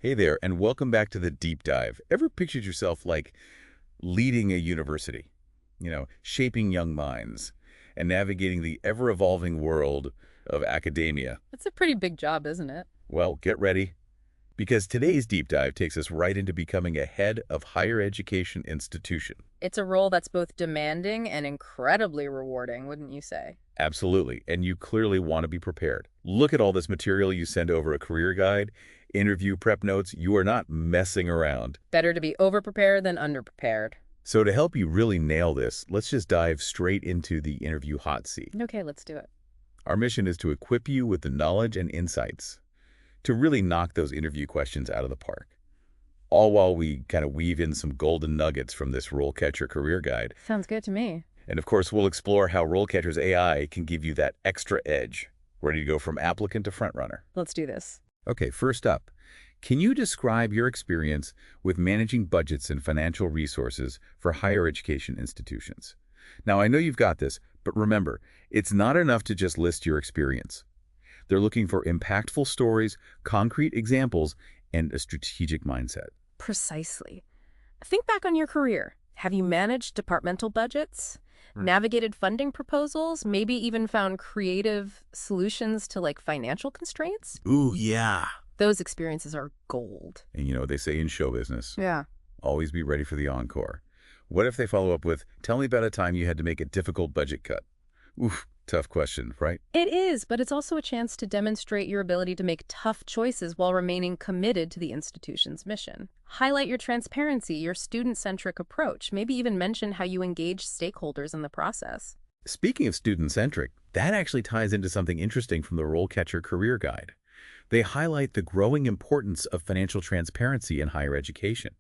Hey there, and welcome back to the deep dive. Ever pictured yourself like leading a university, shaping young minds and navigating the ever-evolving world of academia? That's a pretty big job, isn't it? Well, get ready, because today's deep dive takes us right into becoming a head of higher education institution. It's a role that's both demanding and incredibly rewarding, wouldn't you say? Absolutely, and you clearly want to be prepared. Look at all this material you send over a career guide, interview prep notes. You are not messing around. Better to be overprepared than underprepared. So to help you really nail this, let's just dive straight into the interview hot seat. Okay, let's do it. Our mission is to equip you with the knowledge and insights to really knock those interview questions out of the park, all while we kind of weave in some golden nuggets from this RoleCatcher Career Guide. Sounds good to me. And of course, we'll explore how RoleCatcher's AI can give you that extra edge, ready to go from applicant to frontrunner. Let's do this. Okay, first up, can you describe your experience with managing budgets and financial resources for higher education institutions? Now, I know you've got this, but remember, it's not enough to just list your experience. They're looking for impactful stories, concrete examples, and a strategic mindset. Precisely. Think back on your career. Have you managed departmental budgets? Navigated funding proposals? Maybe even found creative solutions to financial constraints? Ooh, yeah. Those experiences are gold. And they say in show business, Yeah. always be ready for the encore. What if they follow up with, tell me about a time you had to make a difficult budget cut? Oof, tough question, right? It is, but it's also a chance to demonstrate your ability to make tough choices while remaining committed to the institution's mission. Highlight your transparency, your student-centric approach, maybe even mention how you engage stakeholders in the process. Speaking of student-centric, that actually ties into something interesting from the RoleCatcher Career Guide. They highlight the growing importance of financial transparency in higher education.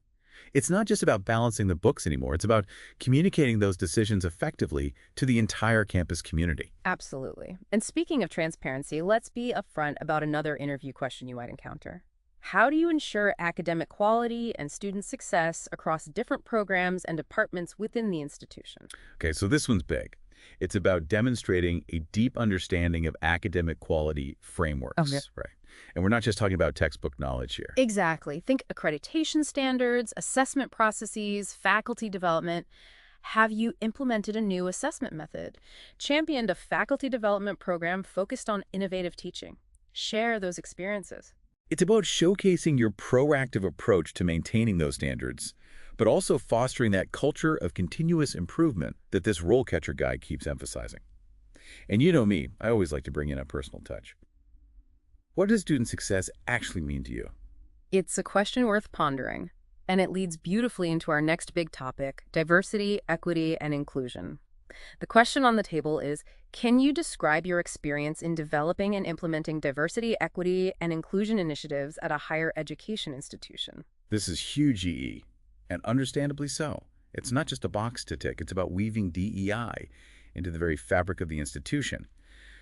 It's not just about balancing the books anymore. It's about communicating those decisions effectively to the entire campus community. Absolutely. And speaking of transparency, let's be upfront about another interview question you might encounter. How do you ensure academic quality and student success across different programs and departments within the institution? Okay, so this one's big. It's about demonstrating a deep understanding of academic quality frameworks, Okay. right? And we're not just talking about textbook knowledge here. Exactly. Think accreditation standards, assessment processes, faculty development. Have you implemented a new assessment method? Championed a faculty development program focused on innovative teaching? Share those experiences. It's about showcasing your proactive approach to maintaining those standards, but also fostering that culture of continuous improvement that this RoleCatcher guide keeps emphasizing. And you know me, I always like to bring in a personal touch. What does student success actually mean to you? It's a question worth pondering, and it leads beautifully into our next big topic, diversity, equity, and inclusion. The question on the table is, can you describe your experience in developing and implementing diversity, equity, and inclusion initiatives at a higher education institution? This is huge EE, and understandably so. It's not just a box to tick, it's about weaving DEI into the very fabric of the institution.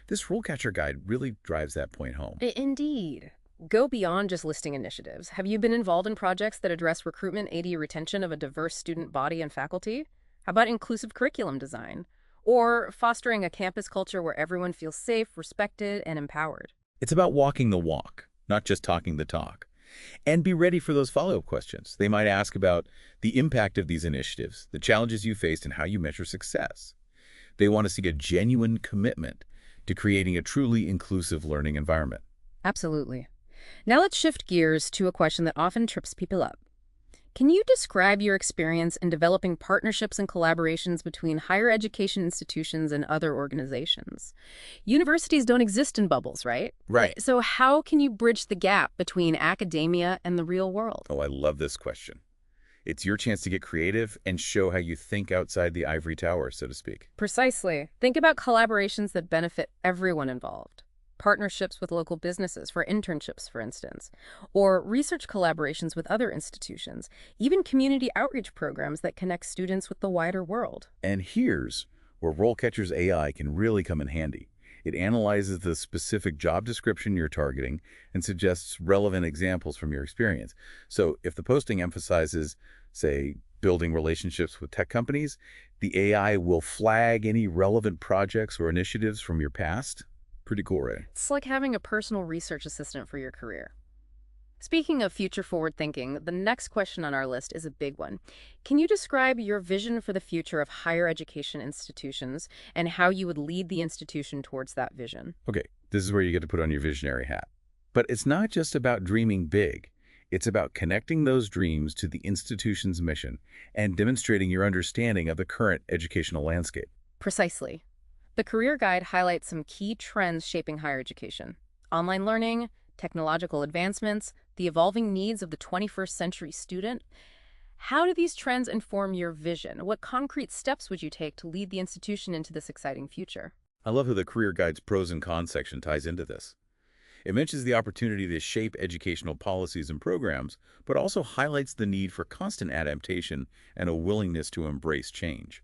This RoleCatcher guide really drives that point home. Indeed. Go beyond just listing initiatives. Have you been involved in projects that address recruitment, AD retention of a diverse student body and faculty? How about inclusive curriculum design? Or fostering a campus culture where everyone feels safe, respected, and empowered? It's about walking the walk, not just talking the talk. And be ready for those follow-up questions. They might ask about the impact of these initiatives, the challenges you faced, and how you measure success. They want to see a genuine commitment to creating a truly inclusive learning environment. Absolutely. Now let's shift gears to a question that often trips people up. Can you describe your experience in developing partnerships and collaborations between higher education institutions and other organizations? Universities don't exist in bubbles, right? Right. So how can you bridge the gap between academia and the real world? Oh, I love this question. It's your chance to get creative and show how you think outside the ivory tower, so to speak. Precisely. Think about collaborations that benefit everyone involved. Partnerships with local businesses for internships, for instance, or research collaborations with other institutions, even community outreach programs that connect students with the wider world. And here's where RoleCatcher's AI can really come in handy. It analyzes the specific job description you're targeting and suggests relevant examples from your experience. So if the posting emphasizes, say, building relationships with tech companies, the AI will flag any relevant projects or initiatives from your past. Pretty cool, right? It's like having a personal research assistant for your career. Speaking of future forward thinking, the next question on our list is a big one. Can you describe your vision for the future of higher education institutions and how you would lead the institution towards that vision? Okay, this is where you get to put on your visionary hat. But it's not just about dreaming big. It's about connecting those dreams to the institution's mission and demonstrating your understanding of the current educational landscape. Precisely. The Career Guide highlights some key trends shaping higher education: online learning, technological advancements, the evolving needs of the 21st century student. How do these trends inform your vision? What concrete steps would you take to lead the institution into this exciting future? I love how the Career Guide's pros and cons section ties into this. It mentions the opportunity to shape educational policies and programs, but also highlights the need for constant adaptation and a willingness to embrace change.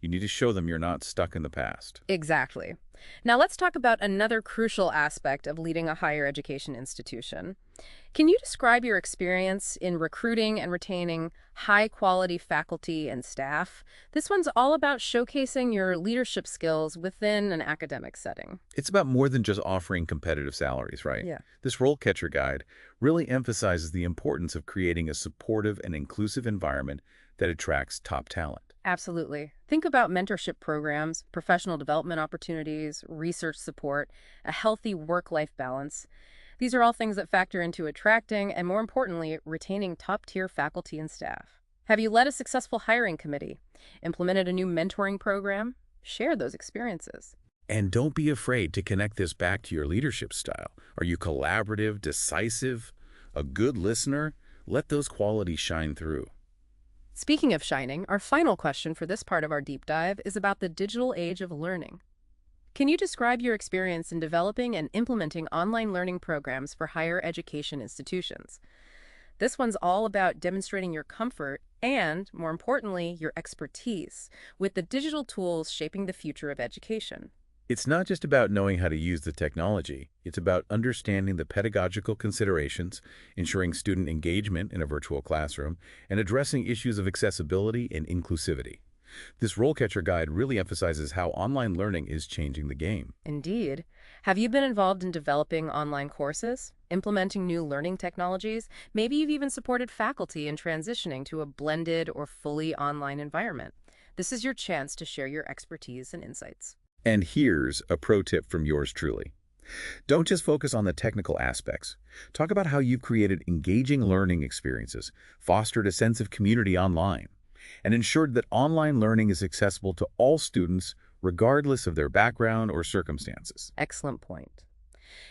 You need to show them you're not stuck in the past. Exactly. Now let's talk about another crucial aspect of leading a higher education institution. Can you describe your experience in recruiting and retaining high-quality faculty and staff? This one's all about showcasing your leadership skills within an academic setting. It's about more than just offering competitive salaries, right? Yeah. This RoleCatcher Guide really emphasizes the importance of creating a supportive and inclusive environment that attracts top talent. Absolutely. Think about mentorship programs, professional development opportunities, research support, a healthy work-life balance. These are all things that factor into attracting and, more importantly, retaining top-tier faculty and staff. Have you led a successful hiring committee? Implemented a new mentoring program? Share those experiences. And don't be afraid to connect this back to your leadership style. Are you collaborative, decisive, a good listener? Let those qualities shine through. Speaking of shining, our final question for this part of our deep dive is about the digital age of learning. Can you describe your experience in developing and implementing online learning programs for higher education institutions? This one's all about demonstrating your comfort and, more importantly, your expertise with the digital tools shaping the future of education. It's not just about knowing how to use the technology. It's about understanding the pedagogical considerations, ensuring student engagement in a virtual classroom, and addressing issues of accessibility and inclusivity. This RoleCatcher Guide really emphasizes how online learning is changing the game. Indeed. Have you been involved in developing online courses, implementing new learning technologies? Maybe you've even supported faculty in transitioning to a blended or fully online environment. This is your chance to share your expertise and insights. And here's a pro tip from yours truly. Don't just focus on the technical aspects. Talk about how you've created engaging learning experiences, fostered a sense of community online, and ensured that online learning is accessible to all students regardless of their background or circumstances. Excellent point.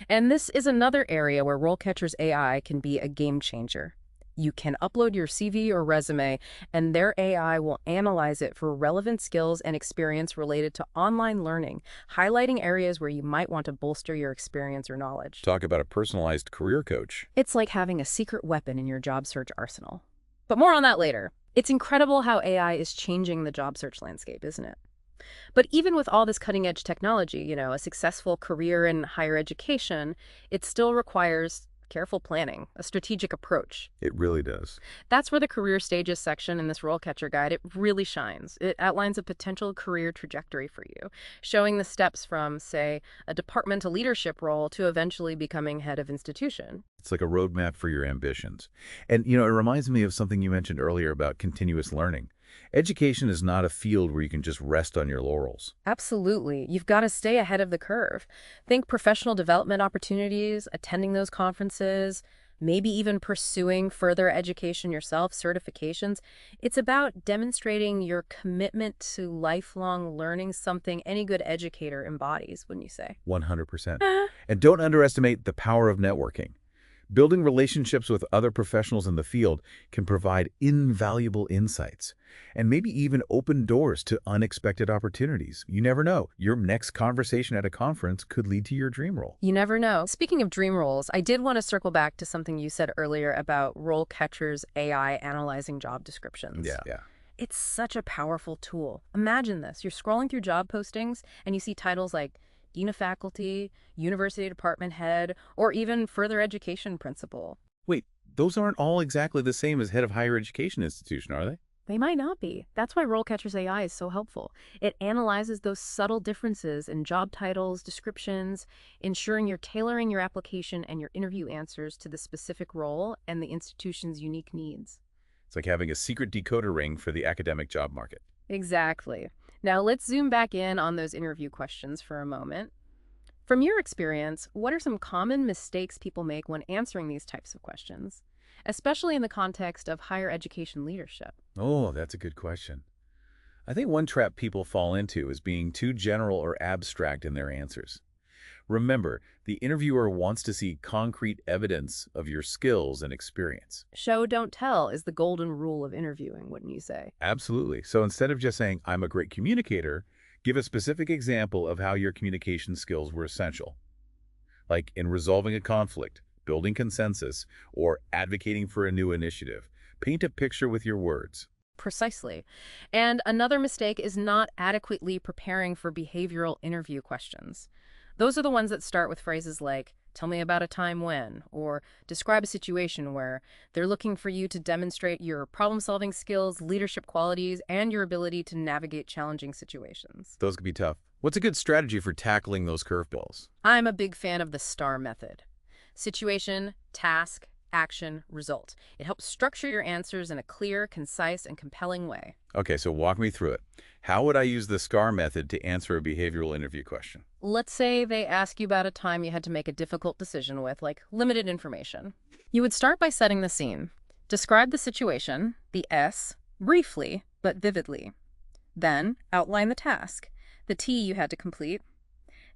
And this is another area where RoleCatcher's AI can be a game changer. You can upload your CV or resume, and their AI will analyze it for relevant skills and experience related to online learning, highlighting areas where you might want to bolster your experience or knowledge. Talk about a personalized career coach. It's like having a secret weapon in your job search arsenal. But more on that later. It's incredible how AI is changing the job search landscape, isn't it? But even with all this cutting-edge technology, a successful career in higher education, it still requires careful planning, a strategic approach. It really does. That's where the career stages section in this RoleCatcher Guide, it really shines. It outlines a potential career trajectory for you, showing the steps from, say, a departmental leadership role to eventually becoming head of institution. It's like a roadmap for your ambitions. And, it reminds me of something you mentioned earlier about continuous learning. Education is not a field where you can just rest on your laurels. Absolutely. You've got to stay ahead of the curve. Think professional development opportunities, attending those conferences, maybe even pursuing further education yourself, certifications. It's about demonstrating your commitment to lifelong learning, something any good educator embodies, wouldn't you say? 100%. And don't underestimate the power of networking. Building relationships with other professionals in the field can provide invaluable insights and maybe even open doors to unexpected opportunities. You never know. Your next conversation at a conference could lead to your dream role. You never know. Speaking of dream roles, I did want to circle back to something you said earlier about RoleCatcher's AI analyzing job descriptions. Yeah. It's such a powerful tool. Imagine this. You're scrolling through job postings and you see titles like Dean of Faculty, University Department Head, or even Further Education Principal. Wait, those aren't all exactly the same as head of higher education institution, are they? They might not be. That's why RoleCatcher's AI is so helpful. It analyzes those subtle differences in job titles, descriptions, ensuring you're tailoring your application and your interview answers to the specific role and the institution's unique needs. It's like having a secret decoder ring for the academic job market. Exactly. Now let's zoom back in on those interview questions for a moment. From your experience, what are some common mistakes people make when answering these types of questions, especially in the context of higher education leadership? Oh, that's a good question. I think one trap people fall into is being too general or abstract in their answers. Remember, the interviewer wants to see concrete evidence of your skills and experience. Show, don't tell is the golden rule of interviewing, wouldn't you say? Absolutely. So instead of just saying, I'm a great communicator, give a specific example of how your communication skills were essential, like in resolving a conflict, building consensus, or advocating for a new initiative. Paint a picture with your words. Precisely. And another mistake is not adequately preparing for behavioral interview questions. Those are the ones that start with phrases like, tell me about a time when, or describe a situation where. They're looking for you to demonstrate your problem-solving skills, leadership qualities, and your ability to navigate challenging situations. Those could be tough. What's a good strategy for tackling those curveballs? I'm a big fan of the STAR method. Situation, task, action, result. It helps structure your answers in a clear, concise, and compelling way. Okay, so walk me through it. How would I use the SCAR method to answer a behavioral interview question? Let's say they ask you about a time you had to make a difficult decision with, like, limited information. You would start by setting the scene. Describe the situation, the S, briefly but vividly. Then, outline the task, the T you had to complete.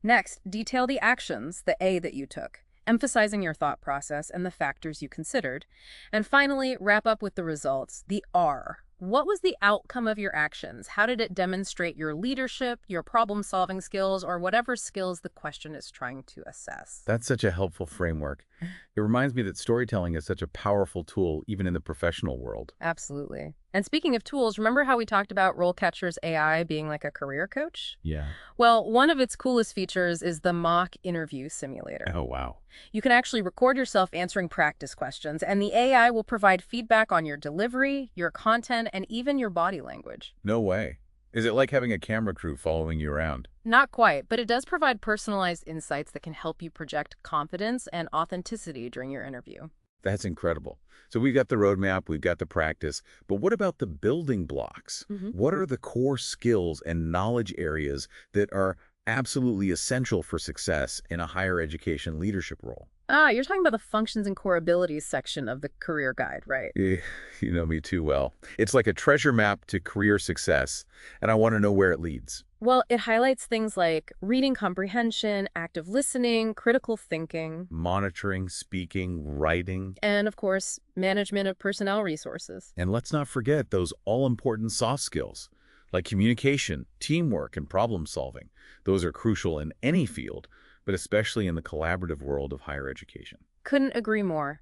Next, detail the actions, the A that you took, emphasizing your thought process and the factors you considered. And finally, wrap up with the results, the R. What was the outcome of your actions? How did it demonstrate your leadership, your problem-solving skills, or whatever skills the question is trying to assess? That's such a helpful framework. It reminds me that storytelling is such a powerful tool, even in the professional world. Absolutely. And speaking of tools, remember how we talked about RoleCatcher's AI being like a career coach? Yeah. Well, one of its coolest features is the mock interview simulator. Oh, wow. You can actually record yourself answering practice questions, and the AI will provide feedback on your delivery, your content, and even your body language. No way. Is it like having a camera crew following you around? Not quite, but it does provide personalized insights that can help you project confidence and authenticity during your interview. That's incredible. So we've got the roadmap, we've got the practice, but what about the building blocks? What are the core skills and knowledge areas that are absolutely essential for success in a higher education leadership role? You're talking about the functions and core abilities section of the career guide, right? You know me too well. It's like a treasure map to career success, and I want to know where it leads. Well, it highlights things like reading comprehension, active listening, critical thinking, Monitoring, speaking, writing, and of course, management of personnel resources. and let's not forget those all-important soft skills like communication, teamwork, and problem solving. Those are crucial in any field, but especially in the collaborative world of higher education. Couldn't agree more.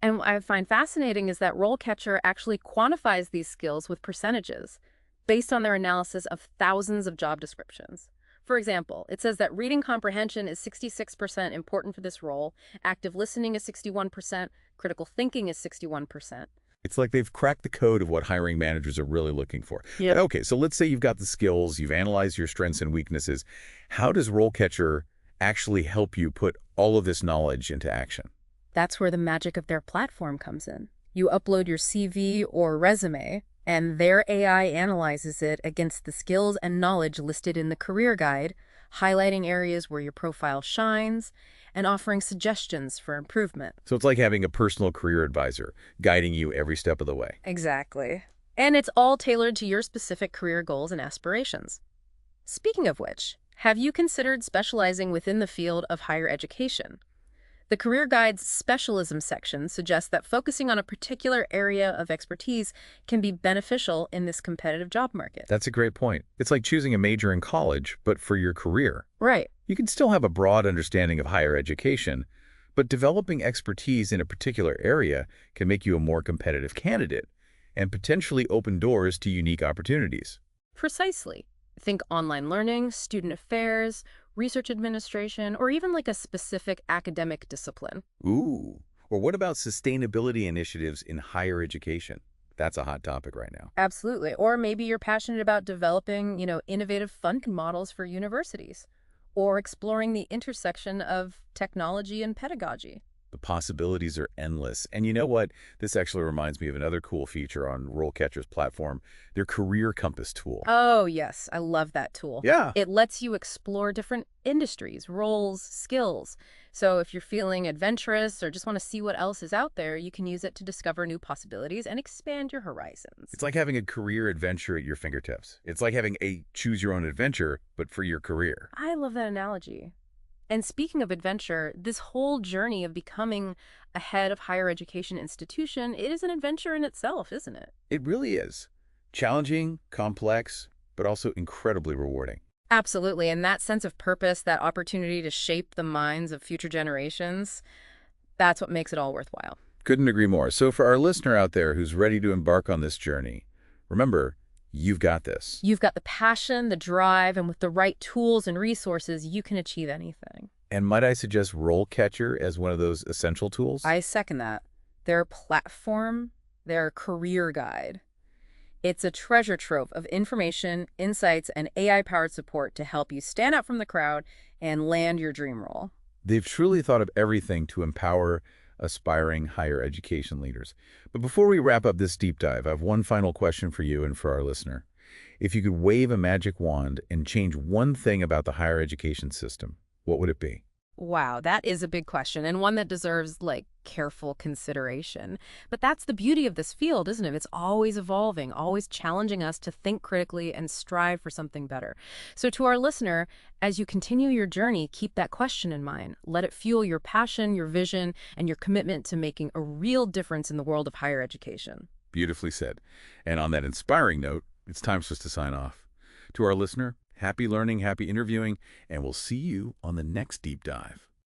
And what I find fascinating is that RoleCatcher actually quantifies these skills with percentages based on their analysis of thousands of job descriptions. For example, it says that reading comprehension is 66% important for this role, active listening is 61%, critical thinking is 61%. It's like they've cracked the code of what hiring managers are really looking for. Yep. Okay, so let's say you've got the skills, you've analyzed your strengths and weaknesses. How does RoleCatcher actually help you put all of this knowledge into action? That's where the magic of their platform comes in. You upload your CV or resume, and their AI analyzes it against the skills and knowledge listed in the career guide, highlighting areas where your profile shines and offering suggestions for improvement. So it's like having a personal career advisor guiding you every step of the way. Exactly. And it's all tailored to your specific career goals and aspirations. Speaking of which, have you considered specializing within the field of higher education? The Career Guide's specialism section suggests that focusing on a particular area of expertise can be beneficial in this competitive job market. That's a great point. It's like choosing a major in college, but for your career. Right. You can still have a broad understanding of higher education, but developing expertise in a particular area can make you a more competitive candidate and potentially open doors to unique opportunities. Precisely. Think online learning, student affairs, research administration, or even like a specific academic discipline. Ooh. Or what about sustainability initiatives in higher education? That's a hot topic right now. Absolutely. Or maybe you're passionate about developing, innovative funding models for universities or exploring the intersection of technology and pedagogy. The possibilities are endless. And you know what? This actually reminds me of another cool feature on RoleCatcher's platform, their Career Compass tool. Oh, yes. I love that tool. Yeah. It lets you explore different industries, roles, skills. So if you're feeling adventurous or just want to see what else is out there, you can use it to discover new possibilities and expand your horizons. It's like having a career adventure at your fingertips. It's like having a choose your own adventure, but for your career. I love that analogy. And speaking of adventure, this whole journey of becoming a head of higher education institution, it is an adventure in itself, isn't it? It really is. Challenging, complex, but also incredibly rewarding. Absolutely. And that sense of purpose, that opportunity to shape the minds of future generations, that's what makes it all worthwhile. Couldn't agree more. So for our listener out there who's ready to embark on this journey, remember, you've got this. You've got the passion, the drive, and with the right tools and resources, you can achieve anything. And might I suggest RoleCatcher as one of those essential tools? I second that. Their platform, their career guide. It's a treasure trove of information, insights, and AI-powered support to help you stand out from the crowd and land your dream role. They've truly thought of everything to empower aspiring higher education leaders. But before we wrap up this deep dive, I have one final question for you and for our listener. If you could wave a magic wand and change one thing about the higher education system, what would it be? Wow, that is a big question and one that deserves, careful consideration. But that's the beauty of this field, isn't it? It's always evolving, always challenging us to think critically and strive for something better. So to our listener, as you continue your journey, keep that question in mind. Let it fuel your passion, your vision, and your commitment to making a real difference in the world of higher education. Beautifully said. And on that inspiring note, it's time for us to sign off. To our listener, happy learning, happy interviewing, and we'll see you on the next deep dive.